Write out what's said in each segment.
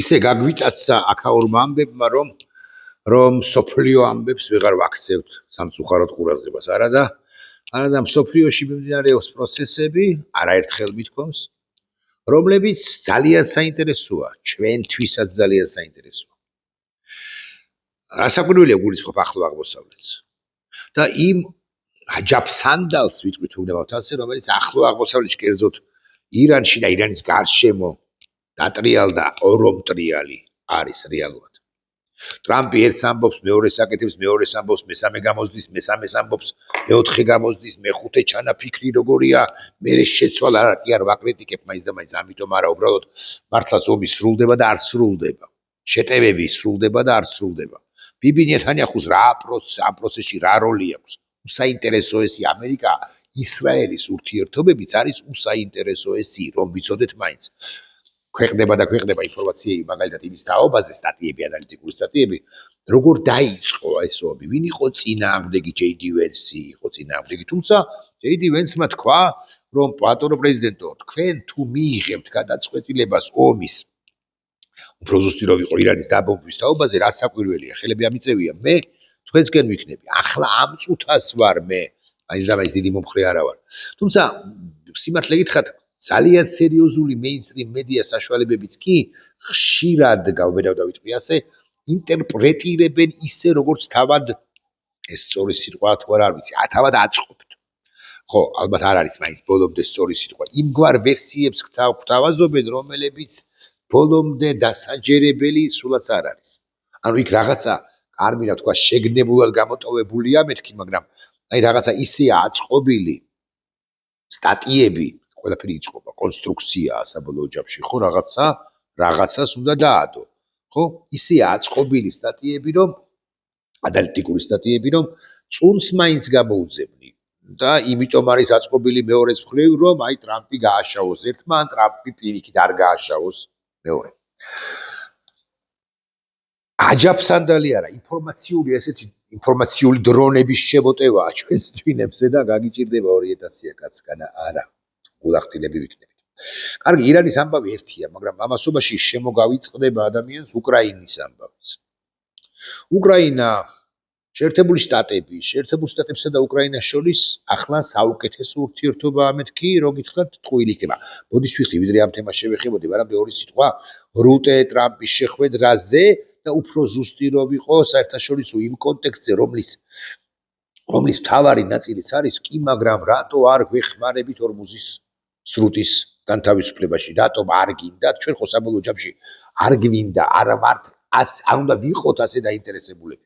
ისე გაგვიტაცა აქაურმა ამბებმა, რომ სოფლიო ამბებს ვეღარ ვაქცევთ სამწუხაროდ ყურადღებას. არადა სოფლიოში მიმდინარეობს პროცესები, არაერთხელ მithქვამს, რომლებიც ძალიან საინტერესოა, ჩვენთვისაც ძალიან საინტერესოა. რასაკვირველია გულისხმობ ახლო აღმოსავლეთს და იმ აჯაფსანდალს ვიტყვით უნდათ ასე, რომელიც ახლო აღმოსავლეთში კერძოდ ირანში და ირანის გარშემო დატრიალდა ორომტრიალი არის რეალურად. ტრამპი ერთს ამბობს, მეორეს აკეთებს, მეორეს ამბობს, მესამე გამოსდის, მესამეს ამბობს, მეოთხე გამოსდის, მეხუთე ჩანაფიქრი როგორია, მერე შეცვალა არ ვაკრიტიკებ მაინც და მაინც ამიტომ არა, უბრალოდ მართლაც ომი სრულდება და არ სრულდება. შეტევები სრულდება და არ სრულდება. ბიბი ნეთანიახუს რა პროცესში რა როლი აქვს? უსაინტერესოესი ამერიკა ისრაელის ურთიერთობებიც არის უსაინტერესოესი, რომ ვიცოდეთ მაინც. ქვეყნდება ინფორმაციები მაგალითად იმის თაობაზე, სტატიები, ანალიტიკური სტატიები, როგორ დაიწყო ეს ომი, ვინ იყო წინააღმდეგი, JD Vance იყო წინააღმდეგი, თუმცა JD Vance-მა თქვა, რომ პატონო პრეზიდენტო, თქვენ თუ მიიღებთ გადაწყვეტილებას ომის უფრო ზუსტი რომ იყო ირანის დაბომბვის თაობაზე, რასაკვირველია, ხელები ამიწევია, მე თქვენსკენ ვიქნები. ახლა ამ წუთას ვარ მე, მაინც და მაინც დიდი მომხრე არა ვარ. თუმცა სიმართლე გითხრათ, ძალიან სერიოზული მეინსტრიმ მედია საშუალებებიც კი ხშირად გავბედავ და ვიტყვი ასე, ინტერპრეტირებენ ისე, როგორც თავად ეს სწორი სიტყვა თუ არ ვიცი, თავად აწყობთ. ხო, ალბათ არ არის მაინც ბოლომდე სწორი სიტყვა. იმგვარ ვერსიებს გვთავაზობენ, რომელებიც ბოლომდე დასაჯერებელი სულაც არ არის. ანუ იქ რაღაცა არმინა თქვა შეგნებულად გამოტოვებულია მეთქი, მაგრამ აი რაღაცა ისეა აწყობილი სტატიები, ყველაფერი იწყობა, კონსტრუქციაა საბოლოო ჯამში, ხო, რაღაცას უნდა დაადო. ხო, ისეა აწყობილი სტატიები, რომ ანალიტიკური სტატიები, რომ წუნს მაინც გამოუძებნი. და იმიტომ არის აწყობილი მეორეს მხრივ, რომ აი ტრამპი გააშავოს ერთმა, ან ტრამპი პირიქით არ გააშავოს მეორე. აჯაფსანდალი არა, ინფორმაციული დრონების შემოტევაა ჩვენს თვინებზე და გაგიჭირდება ორიენტაცია კაცგანა, არა, გულახდილები ვიქნებით. კარგი, ირანის ამბავი ერთია, მაგრამ ამასობაში შემოგავიწყდება ადამიანს უკრაინის ამბავიც. უკრაინა შეერთებული შტატებსა და უკრაინას შორის ახლა საუკეთესო ურთიერთობაა მეთქი, რო გითხრათ, ტყუილი იქნება. მოდის ვიხდი, ვიდრე ამ თემას შევეხებოდი, მაგრამ მეორე სიტყვა რუტე ტრამპის შეხვედრაზე და უფრო ზუსტი რომ იყო საერთაშორისო იმ კონტექსტზე, რომლის მთავარი ნაწილიც არის კი, მაგრამ რატო არ გვეხმარებით ორმუზის სრუტის განთავისუფლებაში, რატომ არ გინდათ? ჩვენ ხო საბოლოო ჯამში არ გვინდა, არ ვართ არ უნდა ვიყოთ ასე დაინტერესებულები.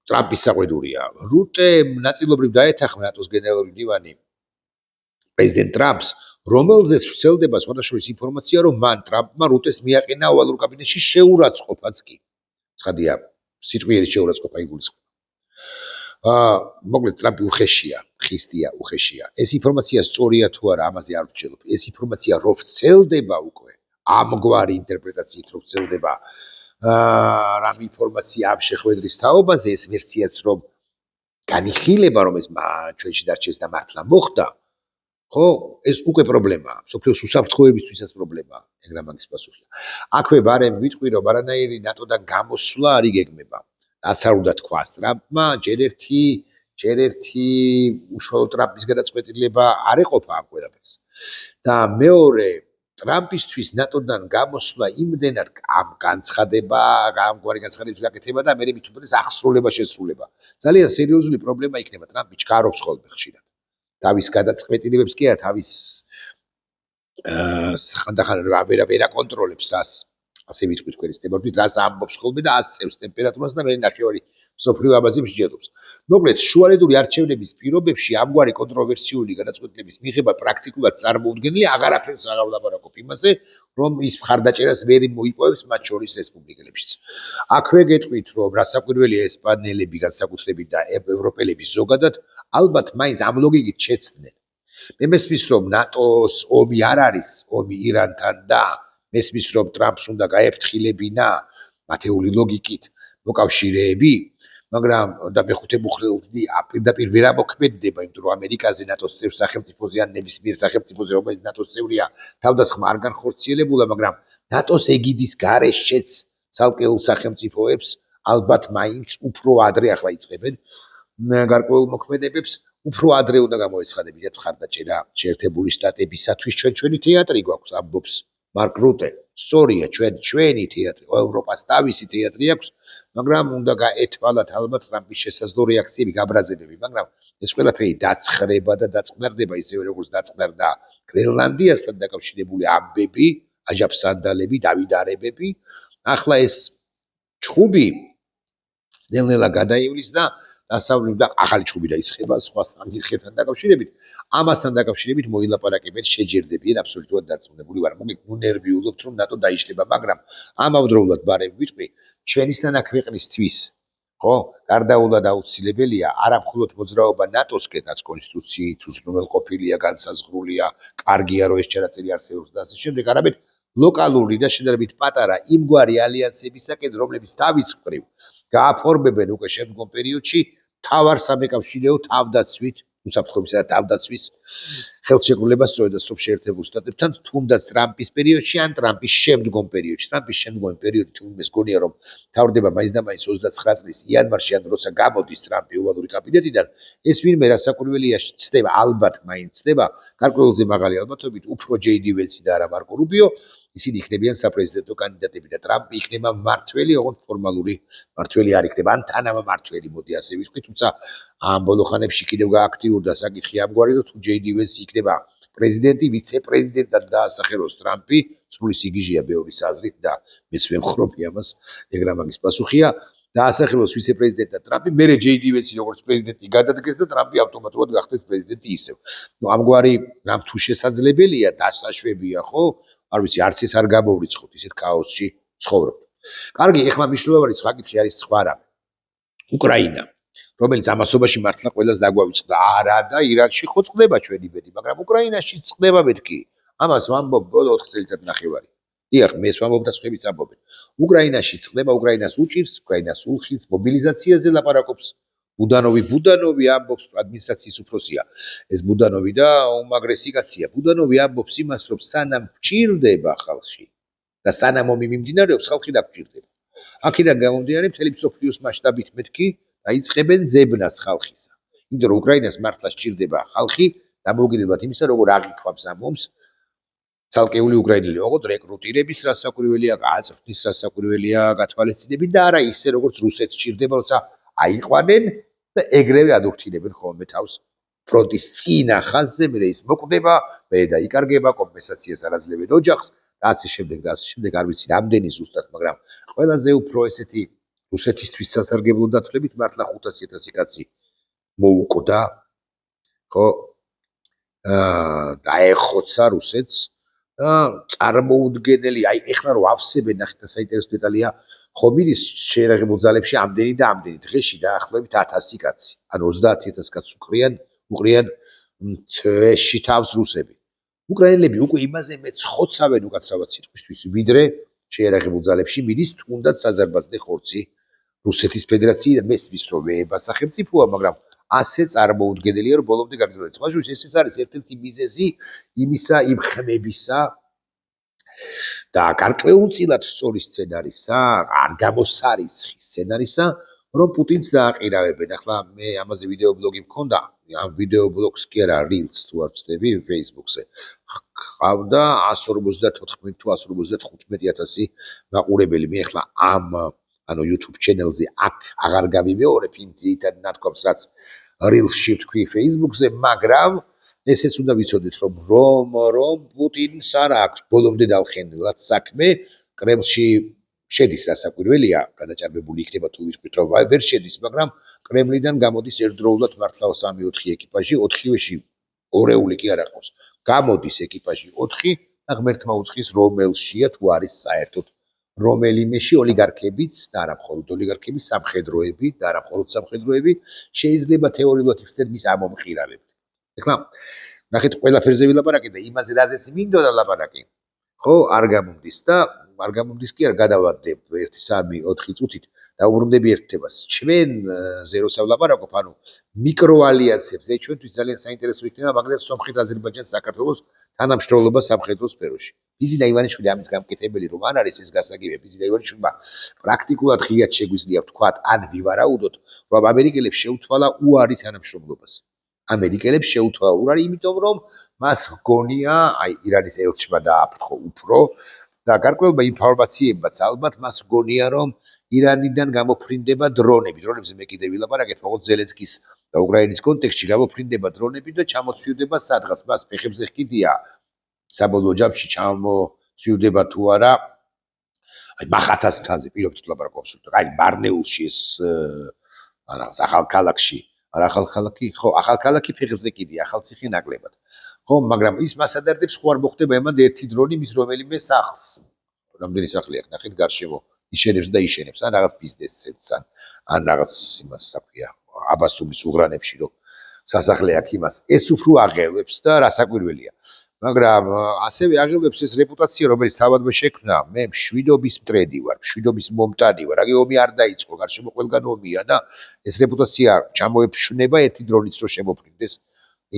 ტრამპის საყვედურია. რუტე ნაწილობრივ დაეთანხმა ნატოს გენერალური მდივანი პრეზიდენტ ტრამპს, რომელზეც ვრცელდება სხვადასხვა ინფორმაცია, რომ მან ტრამპმა რუტეს მიაყენა ოვალურ კაბინეტში შეურაცხყოფაც კი. ცხადია, სიტყვიერი შეურაცხყოფა იგულისხმება. მოკლედ ტრამპი უხეშია, ხისტია, უხეშია. ეს ინფორმაცია სწორია თუ არა, ამაზე არ ვცდილობ. ეს ინფორმაცია რო ვრცელდება უკვე, ამგვარი ინტერპრეტაციით რო ვრცელდება რამ ინფორმაცია ამ შეხვედრის თაობაზე, ეს ვერსიაც რომ განიხილება, რომ ეს ჩვენში დარჩეს და მართლა მოხდა, ხო, ეს უკვე პრობლემაა. სოფლიოს უსაფრთხოებისთვისაც პრობლემაა, ეგრა მაგის პასუხია. აქვე ბარემ ვიტყვი, რომ არანაირი ნატოდან გამოსვლა არ იგეგმება. რაც არ უნდა თქვას ტრამპმა, ჯერ ერთი უშუალო ტრამპის გადაწყვეტილება არ ეყოფა ამ ყველაფერს. და მეორე, ტრამპისთვის ნატოდან გამოსვლა იმდენად განცხადება, ამგვარი განცხადების გაკეთება და მე მით უმეტეს აღსრულება შესრულება. ძალიან სერიოზული პრობლემა იქნება, ტრამპი ჩქარობს ხოლმე ხშირად. თავის გადაწყვეტილებებს კი არა, თავის ხანდახან ვერ აკონტროლებს რას, ასე ვიტყვი თქვენის თემართვით, რას ამბობს ხოლმე და ასწევს ტემპერატურას და მე ნახევარი მსოფლიო ამაზე მსჯელობს. მოკლედ, შუალედური არჩევნების პირობებში ამგვარი კონტროვერსიული გადაწყვეტილების მიღება პრაქტიკულად წარმოუდგენელი, აღარაფერს არ ვლაპარაკობ იმაზე, რომ ის მხარდაჭერას ვერ მოიპოვებს მათ შორის რესპუბლიკელებშიც. აქვე გეტყვით, რომ რასაკვირველია ესპანელები, განსაკუთრებით და ევროპელები ზოგადად, ალბათ მაინც ამ ლოგიკით შეცდნენ. მე მესმის, რომ ნატოს ომი არ არის ომი ირანთან და მესმის, რომ ტრამპს უნდა გაეფრთხილებინა მათეული ლოგიკით მოკავშირეები, მაგრამ და მეხუთე მუხლედი პირდაპირ ვერ ამოქმედდება, იმიტომ რომ ამერიკაზე ნატოს წევრ სახელმწიფოზე ან ნებისმიერ სახელმწიფოზე, რომელიც ნატოს წევრია, თავდასხმა არ განხორციელებულა, მაგრამ ნატოს ეგიდის გარეშეც ცალკეულ სახელმწიფოებს ალბათ მაინც უფრო ადრე ახლა იწყებენ გარკვეულ მოქმედებებს, უფრო ადრე უნდა გამოეცხადებინათ მხარდაჭერა შეერთებული შტატებისათვის. ჩვენი თეატრი გვაქვს, ამბობს მარკ რუტე. სწორია, ჩვენი თეატრი, ევროპას თავისი თეატრი აქვს, მაგრამ უნდა გაეთვალათ ალბათ ტრამპის შესაძლო რეაქციები, გაბრაზებები, მაგრამ ეს ყველაფერი დაცხრება და დაწყნარდება ისევე როგორც დაწყნარდა გრენლანდიასთან დაკავშირებული ამბები, აჯაფსანდალები, დავიდარებები. ახლა ეს ჩხუბი ნელ-ნელა გადაივლის და დასავლური და ახალი ჩხუბი დაიწყება სხვა სტრანგირებთან დაკავშირებით. ამასთან დაკავშირებით მოილაპარაკებენ, შეჯერდებიან, აბსოლუტურად დარწმუნებული ვარ. ნერვიულობთ, რომ ნატო დაიშლება, მაგრამ ამავდროულად ბარემ ვიტყვი, ჩვენისთანა ქვეყნისთვის, ხო, გარდაულად აუცილებელია არა მხოლოდ მოძრაობა ნატოსკენ, რაც კონსტიტუციით უზრუნველყოფილია, განსაზღვრულია, კარგია, რომ ეს ჩანაწერი არსებობს და ასე შემდეგ, არამედ ლოკალური და შედარებით პატარა იმგვარი ალიანსებისაკენ, რომლებიც თავის მხრივ გააფორმებენ უკვე შემდგომ პერიოდში მთავარ სამეკავშირეო თავდაცვით, უსაფრთხოებისა და თავდაცვის ხელშეკრულებას სწორედ ასრობ შეერთებულ შტატებთან, თუნდაც ტრამპის პერიოდში ან ტრამპის შემდგომ პერიოდში. ტრამპის შემდგომი პერიოდი თუნდაც გონია, რომ თავდება მაინც და მაინც 29 წლის იანვარში, ან როცა გამოდის ტრამპი ოვალური კაბინეტიდან, ეს ვინმე რასაკვირველია ცდება, ალბათ მაინც ცდება, გარკვეულზე მაღალი ალბათობით უფრო ჯეი დი ვენსი და არა მარკო რუბიო. ისინი იქნებიან საპრეზიდენტო კანდიდატები და ტრამპი იქნება მმართველი, ოღონდ ფორმალური მმართველი არ იქნება, ან თანამმართველი, მოდი ასე ვიტყვი, თუმცა ამ ბოლო ხანებში კიდევ გააქტიურდა საკითხი ამგვარი, რომ თუ ჯეი დი ვენსი იქნება პრეზიდენტი, ვიცე-პრეზიდენტად დაასახელოს ტრამპი, სრული სიგიჟეა ბევრის აზრით და მეც ვემხრობი ამას, ეგრამაგის პასუხია, დაასახელოს ვიცე-პრეზიდენტად ტრამპი, მერე ჯეი დი ვენსი როგორც პრეზიდენტი გადადგეს და ტრამპი ავტომატურად გახდეს პრეზიდენტი ისევ. ამგვარი რამ თუ შესაძლებელია, დასაშვებია, ხო? არ ვიცი, არც ეს არ გამოვრიცხოთ, ისეთ ქაოსში ცხოვრობთ. კარგი, ეხლა მნიშვნელოვანი საკითხი არის სხვა რამე. უკრაინა, რომელიც ამასობაში მართლა ყველას დაგვავიწყდა. არა და ირანში ხო წყდება ჩვენი ბედი, მაგრამ უკრაინაში წყდება მეთქი. ამას ვამბობ ბოლო 4 წელიწადნახევარი. დიახ, მე ეს ვამბობ და სხვაებიც ამბობენ. უკრაინაში წყდება, უკრაინას უჭირს, უკრაინას ულხილს, მობილიზაციაზე ლაპარაკობს. ბუდანოვი ამბობს, ადმინისტრაციის უფროსია. ეს ბუდანოვი და უმაგრესი კაცია. ბუდანოვი ამბობს იმას, რომ სანამ გჭირდება ხალხი და სანამ ომი მიმდინარეობს, ხალხი დაგჭირდება. აქედან გამომდინარე, მთელი მსოფლიოს მასშტაბით მეთქი დაიწყებენ ძებნას ხალხისა. იმიტომ რომ უკრაინას მართლა სჭირდება ხალხი, დამოუკიდებლად იმისა, როგორ აღიქვამს ამ ომს ცალკეული უკრაინელი, ოღონდ რეკრუტირების რასაკვირველია, გაწვრთნის რასაკვირველია, გათვალისწინებით და არა ისე, როგორც რუსეთს სჭირდება, როცა აიყვანენ და ეგრევე ადურთინებენ ხოლმე თავს ფრონტის წინა ხაზზე, მერე ის მოკვდება, მერე დაიკარგება, კომპენსაციას არ აძლევენ ოჯახს და ასე შემდეგ და ასე შემდეგ, არ ვიცი რამდენი ზუსტად, მაგრამ ყველაზე უფრო ესეთი რუსეთისთვის სასარგებლო დათვლებით მართლა 500,000 კაცი მოუკვდა, ხო? დაეხოცა რუსეთს და წარმოუდგენელი, აი ეხლა რო ავსებენ, ნახეთ და საინტერესო დეტალია, ხომ ის შეერაღებულ ძალებში ამდენი და ამდენი დღეში დაახლოებით 1000 კაცი, ანუ 30,000 კაცს უყრიან თვეში თავს რუსები. უკრაინელები უკვე იმაზე მეცխოცავენ უკაცრავად სიტყვისთვის, ვიდრე შეერაღებულ ძალებში მიდის თუნდაც საზარბაზნე ხორცი რუსეთის ფედერაციიდან. მესმის რომ ვეება სახელმწიფოა, მაგრამ ასე წარმოუდგენელია, რომ ბოლომდე გაგრძელდეს. ხო, ესეც არის ერთ-ერთი მიზეზი იმისა, იმ ხმებისა და გარკვეულწილად სწორი სცენარისა, არ გამოსარიცხი სცენარისა, რომ პუტინს დააყირავებენ. ახლა მე ამაზე ვიდეო ბლოგი მქონდა, ამ ვიდეო ბლოგს კი არა, Reels თუ არ ვწდები Facebook-ზე. ყავდა 154 თუ 155,000 მაყურებელი. მე ახლა ამ ანუ YouTube channel-ზე აქ აღარ გავიმეორებ იმ ძირითად ნათქვამს, რაც Reels-ში ვთქვი Facebook-ზე, მაგრამ ესეც უნდა ვიცოდეთ, რომ პუტინს არ აქვს ბოლომდე დავხენილად საქმე, კრემლში შედის რასაკვირველია, გადაჭარბებული იქნება თუ ვიტყვით, რომ ვერ შედის, მაგრამ კრემლიდან გამოდის ერთდროულად მართლა 3-4 ეკიპაჟი, 4-ვეში ორეული კი არ ახლავს. გამოდის ეკიპაჟი 4 და ღმერთმა უცხის რომელშია თუ არის საერთოდ რომელიმეში ოლიგარქებიც და არა მხოლოდ ოლიგარქები, სამხედროები და არა მხოლოდ სამხედროები შეიძლება თეორიულად იხსნათ მის ამომხირავებლად. ეხლა ნახეთ ყველაფერზე ვილაპარაკე და იმაზე რაზეც მინდოდა ლაპარაკი, ხო, არ გამომდის და არ გამომდის კი არ გადავადებ 1-3-4 წუთით დაუბრუნდები ერთ თემას. ჩვენზე როცა ვლაპარაკობ, ანუ მიკროალიანსებზე, ჩვენთვის ძალიან საინტერესო იქნება მაგალითად სომხეთ აზერბაიჯანს საქართველოს თანამშრომლობა სამხედრო სფეროში. ბიზინა ივანიშვილი ამის გამკეთებელი რომ არ არის ეს გასაგებია, ბიზინა ივანიშვილმა პრაქტიკულად ღიად შეგვიძლია ვთქვათ, ან ვივარაუდოთ, რომ ამერიკელებს შეუთვალა უარი თანამშრომლობას. ამერიკელებს შეუთვალა უარი, იმიტომ რომ მას გონია, აი ირანის ელჩმა დააფრთხო უფრო და გარკვეულმა ინფორმაციებმაც ალბათ მას გონია, რომ ირანიდან გამოფრინდება დრონები. დრონებზე მე კიდევ ვილაპარაკებ, როგორც ზელენსკის და უკრაინის კონტექსტში გამოფრინდება დრონები და ჩამოცვიდება სადღაც მას ფეხებზე ხიდია. საბოლოო ჯამში ჩამოცვიდება თუ არა აი მახათას მთაზე პირობითად ვლაპარაკობ აბსოლუტურად. აი მარნეულში ეს რაღაც ახალ ქალაქში არა ახალ ქალაქი, ხო, ახალ ქალაქი ფეხებზე კიდია, ახალციხე ნაკლებად. ხო, მაგრამ ის მასადარდებს ხო არ მოხდება ემად ერთი დრონი მის რომელიმე სახლს. რამდენი სახლი აქვს ნახეთ გარშემო იშენებს და იშენებს, ან რაღაც ბიზნეს ცენტრს, ან რაღაც იმას რა ქვია, აბასთუმის უღრანებში რომ სასახლე აქვს იმას. ეს უფრო აღელვებს და რასაკვირველია. მაგრამ ასევე აღელვებს ეს რეპუტაცია, რომელიც თავადმა შექმნა. მე მშვიდობის მტრედი ვარ, მშვიდობის მომტანი ვარ. აგი ომი არ დაიწყო, გარშემო ყველგან ომია და ეს რეპუტაცია ჩამოეფშნება ერთი დრონით რო შემოფრინდეს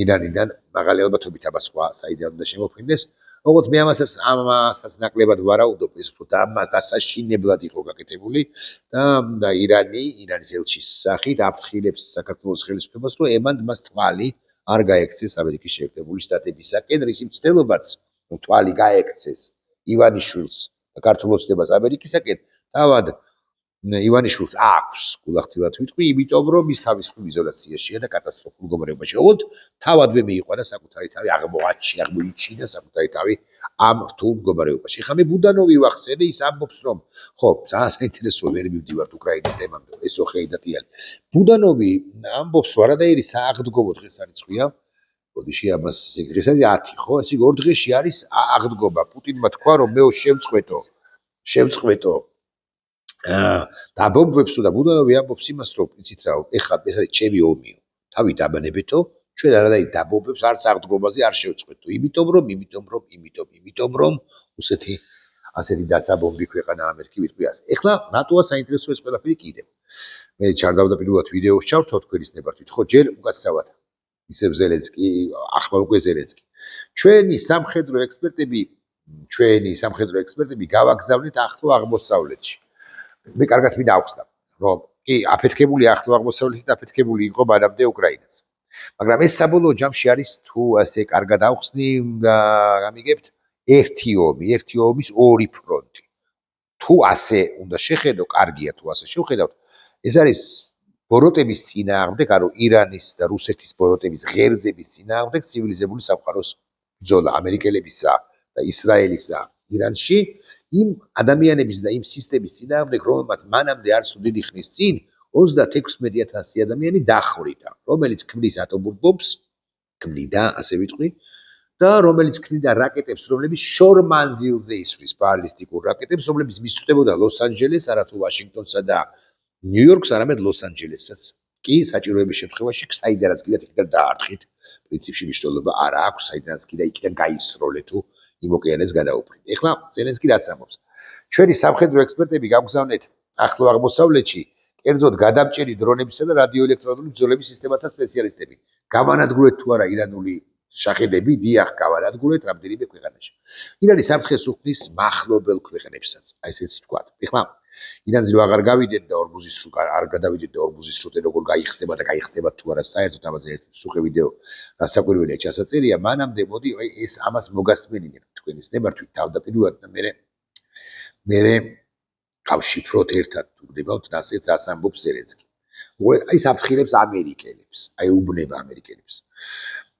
ირანიდან, მაღალი ალბათობით აბა სხვა საიდან უნდა შემოფრინდეს. ოღონდ მე ამასაც ნაკლებად ვარაუდობ, ეს უფრო დასაშინებლად იყო გაკეთებული და ირანის ელჩის სახით აფრთხილებს საქართველოს ხელისუფლებას, რომ ემან მას თვალი არ გაექცეს ამერიკის შეერთებული შტატებისაკენ, რის მცდელობაც რომ თვალი გაექცეს ივანიშვილს და ქართულ ოცნებას ამერიკისაკენ, თავად ივანიშვილს აქვს გულახდილად ვიტყვი, იმიტომ რომ ის თავისუფლ იზოლაციაშია და კატასტროფულ მდგომარეობაში. ოღონდ თავად მე მიიყვანა საკუთარი თავი აღმოიჩინა საკუთარი თავი ამ რთულ მდგომარეობაში. ხა მე ბუდანოვი ვახსენე, ის ამბობს რომ ხო, ძალიან საინტერესოა, ვერ მივდივართ უკრაინის თემამდე, ესო ხეიდათიანი. ბუდანოვი ამბობს რომ არადაირი სააღდგომო დღეს არის წვია. ბოდიში ამას დღეს არის 10, ხო? ესე იგი 2 დღეში არის აღდგომა. პუტინმა თქვა რომ მეო შევწყვეტო დაბომბვებსო და ბუდანოვი ამბობს იმას რომ იცით რა, ეხლა ეს არის ჩემი ომიო. თავი დაბანებეთო, ჩვენ არადაირ დაბომბვებს არც აღდგომაზე არ შევწყვეტო. იმიტომ რომ ასეთი დასაბომბი ქვეყანა ამერიკი ვიტყვი ასე. ეხლა რატოა საინტერესო ეს ყველაფერი კიდევ. მე ჩარდავდაპირულად ვიდეოს ჩავთვალ თქვენის ნებართვით, ხო, ჯერ უკაცრავად ისევ ზელენსკი, ახლა უკვე ზელენსკი. ჩვენი სამხედრო ექსპერტები გავაგზავნეთ ახლო აღმოსავლეთში. მე კარგად მინდა ავხსნა, რომ კი აფეთქებული ახლო აღმოსავლეთით აფეთქებული იყო მანამდე უკრაინაც. მაგრამ ეს საბოლოო ჯამში არის თუ ასე კარგად ავხსნი და გამიგებთ ერთი ომის ორი ფრონტი. თუ ასე უნდა შეხედო, კარგია თუ ასე შევხედავთ, ეს არის ბოროტების წინააღმდეგ, ანუ ირანის და რუსეთის ბოროტების ღერძების წინააღმდეგ ცივილიზებული სამყაროს ბრძოლა ამერიკელებისა და ისრაელისა ირანში, იმ ადამიანების და იმ სისტემის წინააღმდეგ, რომელმაც მანამდე არ სუდიდი ხნის წინ 36,000 ადამიანი დახვრიტა, რომელიც ქმნის ატომურ ბომბს, ქმნიდა, ასე ვიტყვი, და რომელიც ქმნიდა რაკეტებს, რომლებიც შორ მანძილზე ისვრის ბალისტიკურ რაკეტებს, რომლებიც მისვდებოდა ლოს-ანჯელესს, არა თუ ვაშინგტონსა და ნიუ-იორკს, არამედ ლოს-ანჯელესაც. კი საჭიროების შემთხვევაში საიდანაც კიდე იქიდან დაარტყით. პრინციპში მნიშვნელობა არ აქვს, საიდანაც კიდე იქიდან გაისროლე თუ იმ ოკეანეს გადაუფრინე. ეხლა ზელენსკი რაც ამბობს. ჩვენი სამხედრო ექსპერტები გავგზავნეთ ახლო აღმოსავლეთში, კერძოდ გადამჭერი დრონებისა და რადიოელექტრონული ბრძოლების სისტემათა სპეციალისტები. გამანადგურეთ თუ არა ირანული შახედები, დიახ, გავანადგურეთ რამდენიმე ქვეყანაში. ირანი საფრთხეს უქმნის მახლობელ ქვეყნებსაც, აი ესეც ვთქვათ. ეხლა ირანზე რო აღარ გავიდეთ და ორბუზის სრულ არ გადავიდეთ და ორბუზის სრულ როგორ გაიხსნება თუ არა საერთოდ ამაზე ერთი მსუხე ვიდეო გასაკვირველია ჩასაწერია. მანამდე მოდი ეს ამას მოგასმენინებთ თქვენის ნებართვით თავდაპირველად და მე გავშიფროთ ერთად თუ გდებავთ ასეთ რას ამბობს ზელენსკი. აი საფრთხილებს ამერიკელებს, აი უბნება ამერიკელებს.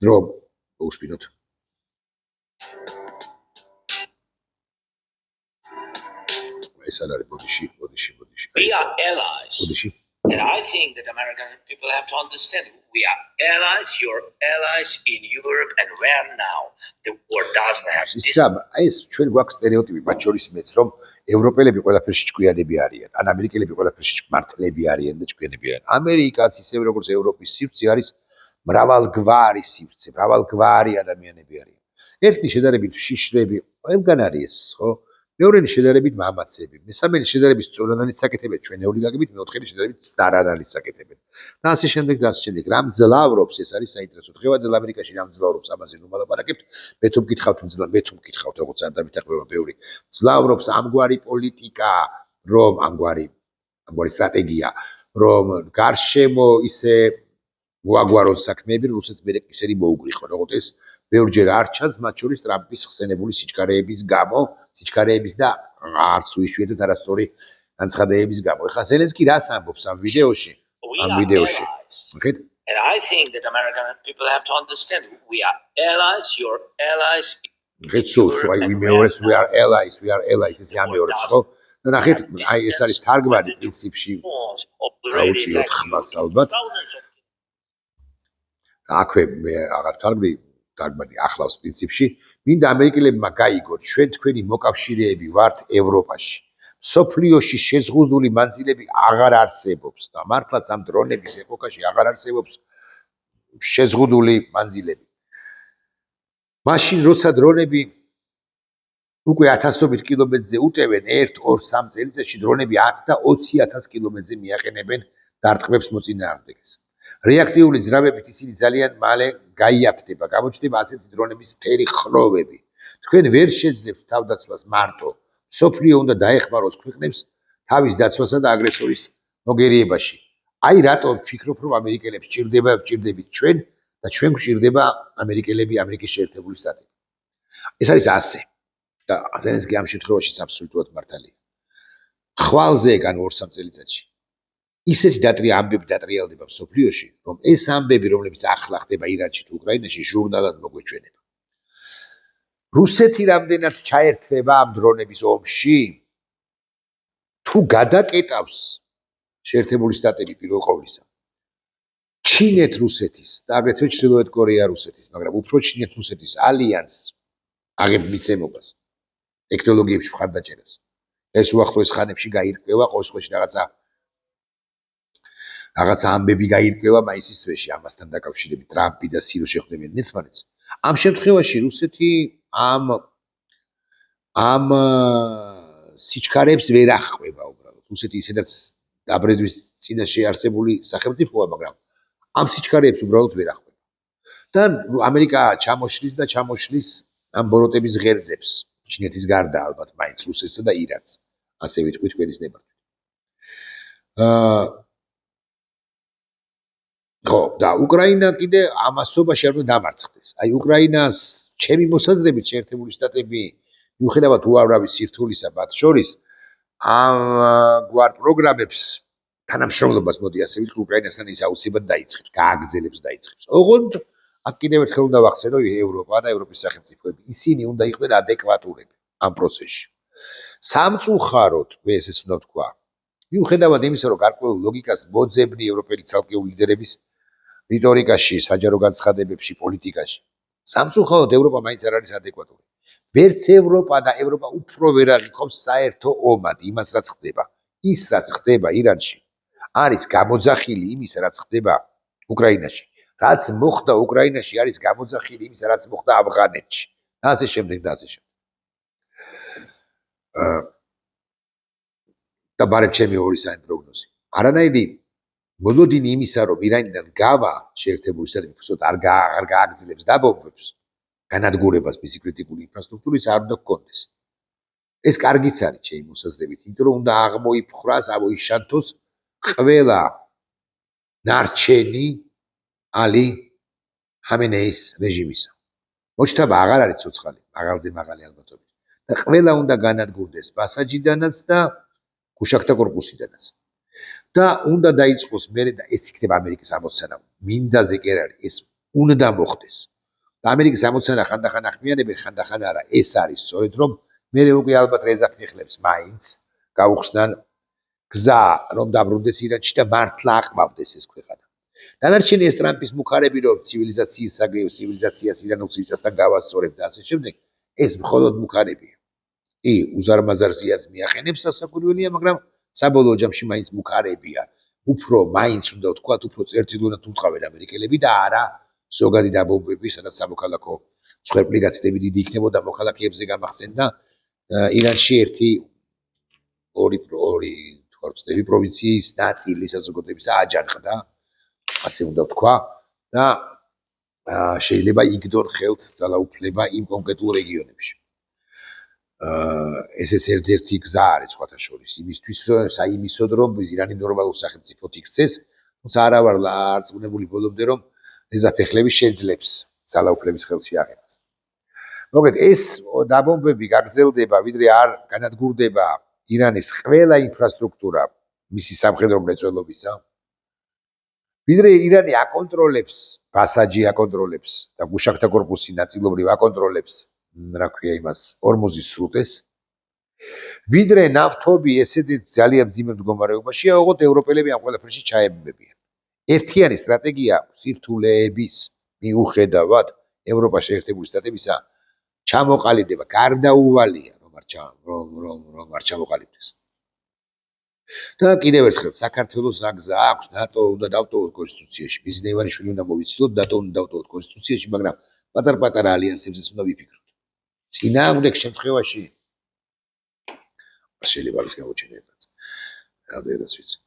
რომ უსპინოთ ეს არ არის ბოდიში. And I think that American people have to understand we are allies, you're allies in Europe, and where now the war doesn't have this. ეს ჩვენ გვაქვს სტერეოტიპი, მათ შორის მეც რომ ევროპელები ყველაფერში ჭკვიანები არიან, ან ამერიკელები ყველაფერში მართლები არიან და ჭკვიანები არიან. ამერიკაც ისევ როგორც ევროპის სივრცე არის მრავალგვარი სივრცე, მრავალგვარი ადამიანები არიან. ერთი შედარებით შიშრები ყველგან არის ეს, ხო? მეორენი შედარებით მამაცები, მესამენი შედარებით სწორანალიზ საკეთებენ ჩვენეული გაგებით, მეოთხენი შედარებით სტარანალიზ საკეთებენ. და ასე შემდეგ და ასე შემდეგ. რა მძლავრობს, ეს არის საინტერესო. დღევანდელ ამერიკაში რა მძლავრობს, ამაზე ნუ ვალაპარაკებთ. მე თუ მკითხავთ, მე თუ მკითხავთ, როგორც არ დამიტახება ბევრი. მძლავრობს ამგვარი პოლიტიკა, რომ ამგვარი სტრატეგია, რომ გარშემო ისე მოაგვარონ საქმეები, რუსეთს მე ისინი მოუგრიხონ, როგორც ეს ბევრჯერ არ ჩანს, მათ შორის ტრამპის ხსენებული სიჩქარეების გამო, სიჩქარეების და არც უიშვიათად არასწორი განცხადებების გამო. ეხლა ზელენსკი რას ამბობს ამ ვიდეოში? ამ ვიდეოში. ხედავთ? And I think that American people have to understand we are allies, your allies. we are allies, ეს ამეორებს, ხო? და ნახეთ, აი ეს არის თარგმანი პრინციპში. აუწიოთ ხმას ალბათ. აქვე მე აღარ თარგმანი ახლავს პრინციპში. მინდა ამერიკელებმა გაიგოთ, ჩვენ თქვენი მოკავშირეები ვართ ევროპაში. სოფლიოში შეზღუდული მანძილები აღარ არსებობს და მართლაც ამ დრონების ეპოქაში აღარ არსებობს შეზღუდული მანძილები. მაშინ როცა დრონები უკვე 1000-ობით კილომეტრზე უტევენ 1-2-3 წელიწადში დრონები 10 და 20000 კილომეტრზე მიაყენებენ დარტყმებს მოწინააღმდეგეს. რეაქტიული ძრავებით ისინი ძალიან მალე გაიაფთება, გამოჩნდება ასეთი დრონების მთელი ხროვები. თქვენ ვერ შეძლებთ თავდაცვას მარტო. სოფლიო უნდა დაეხმაროს ქვეყნებს თავის დაცვასა და აგრესორის მოგერიებაში. აი რატომ ვფიქრობ, რომ ამერიკელებს ვჭირდებით ჩვენ და ჩვენ გვჭირდება ამერიკელები, ამერიკის შეერთებული შტატები. ეს არის ასე. და ზელენსკი ამ შემთხვევაში აბსოლუტურად მართალია. ხვალზე ან 2-3 წელიწადში ისეთი ამბები დატრიალდება მსოფლიოში, რომ ეს ამბები, რომლებიც ახლა ხდება ირანში თუ უკრაინაში, ჟურნალად მოგვეჩვენება. რუსეთი რამდენად ჩაერთვება ამ დრონების ომში? თუ გადაკეტავს შეერთებული შტატები პირველ ყოვლისა. ჩინეთ რუსეთის და აგრეთვე ჩრდილოეთ კორეა რუსეთის, მაგრამ უფრო ჩინეთ რუსეთის ალიანსს აღებ მიცემობას, ტექნოლოგიებში მხარდაჭერას. ეს უახლოეს ხანებში გაირკვევა, ყოველ შემთხვევაში რაღაცა ამბები გაირკვევა მაისის თვეში ამასთან დაკავშირებით ტრამპი და სი რო შეხვდებიან ერთმანეთს. ამ შემთხვევაში რუსეთი ამ სიჩქარეებს ვერ ახყვება უბრალოდ. რუსეთი ისედაც დაბრედვის წინაშე არსებული სახელმწიფოა, მაგრამ ამ სიჩქარეებს უბრალოდ ვერ ახყვება. და ამერიკა ჩამოშლის ამ ბოროტების ღერძებს, ჩინეთის გარდა ალბათ მაინც რუსეთსა და ირანს. ასე ვიტყვით ჩვენის ნებართვით. ხო, და უკრაინა კიდე ამასობაში არ უნდა დამარცხდეს. აი უკრაინას ჩემი მოსაზრებით შეერთებული შტატები მიუხედავად უამრავი სირთულისა მათ შორის ამ გვარ პროგრამებს თანამშრომლობას მოდი ასე ვიტყვი უკრაინასთან ის აუცილებლად დაიწყებს, გააგრძელებს დაიწყებს. ოღონდ აქ კიდევ ერთხელ უნდა ვახსენო ევროპა და ევროპის სახელმწიფოები. ისინი უნდა იყვნენ ადეკვატურები ამ პროცესში. სამწუხაროდ, მე ესეც უნდა ვთქვა, მიუხედავად იმისა, რომ გარკვეულ ლოგიკას მოძებნი ევროპელი ცალკეული ლიდერების რიტორიკაში, საჯარო განცხადებებში, პოლიტიკაში. სამწუხაროდ ევროპა მაინც არ არის ადეკვატური. ვერც ევროპა და ევროპა უფრო ვერ აღიქობს საერთო ომად იმას, რაც ხდება. ის, რაც ხდება ირანში, არის გამოძახილი იმისა, რაც ხდება უკრაინაში. რაც მოხდა უკრაინაში, არის გამოძახილი იმისა, რაც მოხდა ავღანეთში. და ასე შემდეგ და ასე შემდეგ. და ბარემ ჩემი ორი საერთო პროგნოზი. არანაირი მოლოდინი იმისა, რომ ირანიდან გავა შეერთებული შტატები ფუსოთ არ გააგრძელებს დაბომბვებს, განადგურებას მისი კრიტიკული ინფრასტრუქტურის არ უნდა გქონდეს. ეს კარგიც არის ჩემი მოსაზრებით, იმიტომ რომ უნდა აღმოიფხრას, ამოიშანთოს ყველა ნარჩენი ალი ხამენეის რეჟიმისა. მოჩთაბა აღარ არის ცოცხალი, მაღალზე მაღალი ალბათობით. და ყველა უნდა განადგურდეს ბასაჯიდანაც და გუშაქთა კორპუსიდანაც. და უნდა დაიწყოს მერე და ეს იქნება ამერიკის ამოცანა. მინდაზე კი არ არის, ეს უნდა მოხდეს. და ამერიკის ამოცანა ხანდახან ახმიანებენ, ხანდახან არა. ეს არის სწორედ რომ მერე უკვე ალბათ რეზაფნიხლებს მაინც გაუხსნან გზა რომ დაბრუნდეს ირანში და მართლა აყმავდეს ეს ქვეყანა. დანარჩენი ეს ტრამპის მუხარები რომ ცივილიზაციას ირანულ ცივისასთან გავასწორებ და ასე შემდეგ, ეს მხოლოდ მუხარებია. უზარმაზარ ზიას მიაყენებს სასაკვირველია, მაგრამ საბოლოო ჯამში მაინც მუხარებია. უფრო მაინც უნდა ვთქვათ, უფრო წერტილოვნად უთყავენ ამერიკელები და არა ზოგადი დაბომბვები, სადაც სამოქალაქო მსხვერპლი გაცდები დიდი იქნებოდა მოქალაქეებზე გამახსენდა ირანში ორი თორწდები პროვინციის ნაწილი საზოგადოებისა აჯანყდა, ასე უნდა ვთქვა და შეიძლება იგდონ ხელთ ძალაუფლება იმ კონკრეტულ რეგიონებში. ესეც ერთ-ერთი გზა არის სხვათა შორის იმისთვის, რომ ირანი ნორმალურ სახელმწიფოდ იქცეს, თუმცა არა ვარ არწმუნებული ბოლომდე, რომ ზაფეხლები შეძლებს ძალაუფლების ხელში აღებას. მოკლედ ეს დაბომბები გაგრძელდება, ვიდრე არ განადგურდება ირანის ყველა ინფრასტრუქტურა მისი სამხედრო მრეწველობისა, ვიდრე ირანი აკონტროლებს, ბასაჯი აკონტროლებს და გუშაქთა კორპუსი ნაწილობრივ აკონტროლებს, რა ქვია იმას, ორმოზის სრუტეს, ვიდრე ნავთობი ესეთი ძალიან მძიმე მდგომარეობაშია, ოღონდ ევროპელები ამ ყველაფერში ჩაებებიან. ერთიანი სტრატეგია სირთულეების მიუხედავად ევროპა შეერთებული შტატებისა ჩამოყალიბდება, გარდაუვალია, რომ არ ჩამოყალიბდეს. და კიდევ ერთხელ საქართველოს რა გზა აქვს, ნატო უნდა დავტოვოთ კონსტიტუციაში, ბიზნეს ივანიშვილი უნდა მოვიცილოთ, ნატო უნდა დავტოვოთ კონსტიტუციაში, მაგრამ პატარ-პატარა ალიანსებზეც უნდა ვიფიქროთ. წინააღმდეგ შემთხვევაში შეიძლება არის გამოჩენებაც. რამდენადაც ვიცი.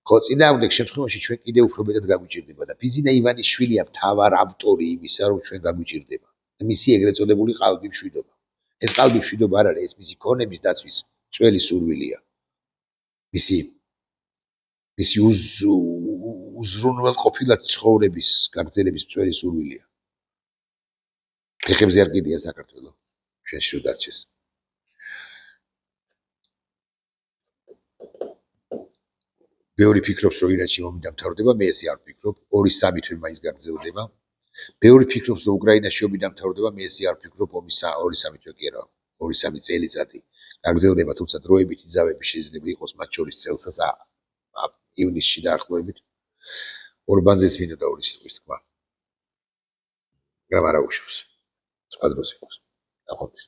ხო, წინააღმდეგ შემთხვევაში ჩვენ კიდევ უფრო მეტად გაგვიჭირდება და ბიზნეს ივანიშვილია მთავარ ავტორი იმისა, რომ ჩვენ გაგვიჭირდება. მისი ეგრეთ წოდებული ყალბი მშვიდობა. ეს ყალბი მშვიდობა არ არის, ეს მისი ქონების დაცვის წველი სურვილია. მისი უზრუნველყოფილად ცხოვრების გაგრძელების წველი სურვილია. ფეხებზე არ კიდია საქართველო, ჩვენში რომ დარჩეს. ბევრი ფიქრობს, რომ ირანში ომი დამთავრდება, მე ესე არ ვფიქრობ, 2-3 თვე მაინც გაგრძელდება. ბევრი ფიქრობს, რომ უკრაინაში ომი დამთავრდება, მე ესე არ ვფიქრობ, ომი 2-3 თვე კი არა, 2-3 წელიწადი გაგრძელდება, თუმცა დროებითი ზავები შეიძლება იყოს, მათ შორის წელსაც ივნისში დაახლოებით. ორბანზეც მინდოდა ორი სიტყვის თქვა. მაგრამ არა უშავს. სხვა დროს იყოს. ნაყოფის.